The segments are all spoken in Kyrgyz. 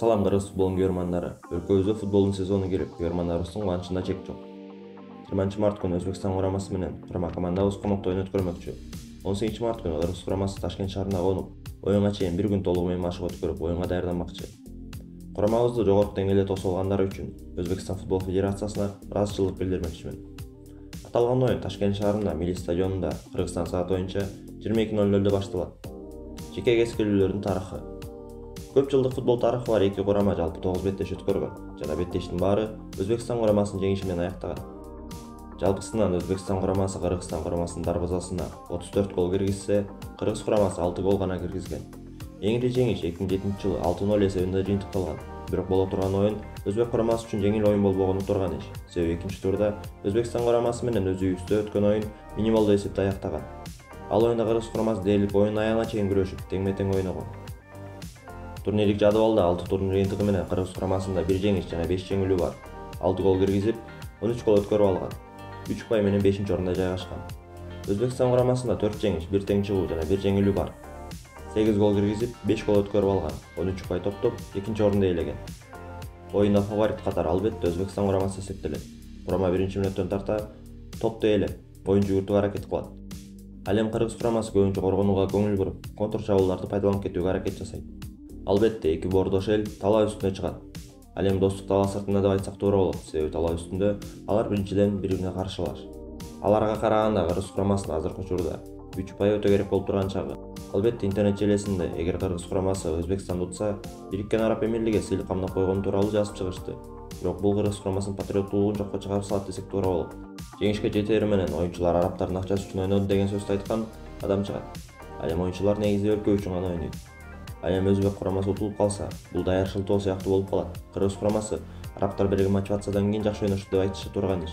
Салам кыргыз футболунун көрөрмандары. Өлкөбүздө футболдун сезону келип, көрөрмандарыбыздын кубанычында чек жок. 20 март күнү Өзбекстан курамасы менен курама командабыз Комокто ойун өткөрмөкчү. 18 март күнү Кыргыз курамасы Ташкент шаарына конуп, оюнга чейин бир күн толугу менен машык өткөрүп, оюнга даярданмакчы. Курамабызды жогорку деңгээлде тосуп алгандары үчүн Өзбекстан футбол федерациясына ыраазычылык билдирмекчимин. Аталган оюн Ташкент шаарында Милли стадионунда Кыргызстан саат боюнча 22:00 башталат. Жеке кескилүүлөрдүн тарыхы. Көп жылдык футбол тарыхы бар эки курама жалпы 9 беттеш өткөргөн жана беттештин баары Өзбекстан курамасынын жеңиши менен аяктаган. Жалпысынан Өзбекстан курамасы Кыргызстан курамасынын дарбазасына 34 гол киргизсе, Кыргыз курамасы 6 гол гана киргизген. Эң ири жеңиш 2007 жылы 6-0 эсебинде жыйынтыкталган. Бирок боло турган оюн Өзбек курамасы үчүн жеңил оюн болбогону турган иш. Себеби экинчи турда Өзбекстан курамасы менен өз үйүбүздө өткөн оюн минималдуу эсепте аяктаган. Ал оюнда Кыргыз курамасы дээрлик оюн аягына чейин күрөшүп, теңме-тең ойногон. Турнирлик жадыбалда 6 турнир жыйынтыгы менен Кыргыз курамасында 1 жеңиш жана 5 жеңилүү бар. 6 гол киргизип, 13 гол өткөрүп алган. 3 упай менен 5-орунда жайгашкан. Өзбекстан курамасында 4 жеңиш, 1 тең чыгуу жана 1 жеңилүү бар. 8 гол киргизип, 5 гол өткөрүп алган. 13 упай топтоп, 2-орунда ээлеген. Оюнда фаворит катары албетте Өзбекстан курамасы эсептелет. Курама 1-мүнөттөн тарта топту ээлеп, оюн жүгүртүүгө аракет кылат. Ал эми Кыргыз курамасы көбүнчө коргонууга көңүл буруп, контр чабуулдарды пайдаланып кетүүгө аракет жасайт. Албетте эки боордош эл талаа үстүнө чыгат. Ал эми достук талаа сыртында деп айтсак туура болот, себеби талаа үстүндө алар биринчиден бири-бирине каршылаш. Аларга караганда Кыргыз курамасынын азыркы учурда 3 упай өтө керек болуп турган чагы. Албетте интернет желесинде эгер Кыргыз курамасы Өзбекстанды утса, Бириккен Араб Эмирлиги сыйлык камдап койгону тууралуу жазып чыгышты. Бирок бул Кыргыз курамасынын патриоттуулугун жокко чыгарып салат десек туура болот. Жеңишке жетери менен оюнчулар арабтардын акчасы үчүн ойноду деген сөздү айткан адам чыгат. Ал эми оюнчулар негизи өлкө үчүн гана ойнойт. Ал эми Өзбек курамасы утулуп калса, бул даяр шылтоо сыяктуу болуп калат. Кыргыз курамасы арабтар берген мотивациядан кийин жакшы ойношт деп айтышы турган иш.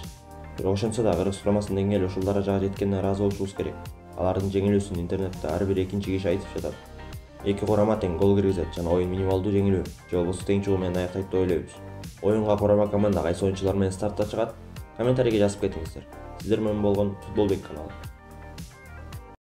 Бирок ошентсе да Кыргыз курамасынын деңгээли ушул даражага жеткенине ыраазы болушубуз керек. Алардын жеңилүүсүн интернетте ар бир экинчи киши айтып жатат. Эки курама тең гол киргизет жана оюн минималдуу жеңилүү, же болбосо тең чыгуу менен аяктайт деп ойлойбуз. Оюнга курама команда кайсы оюнчулар менен стартта чыгат? Комментарийге жазып кетиңиздер. Сиздер менен болгон Футболбек каналы.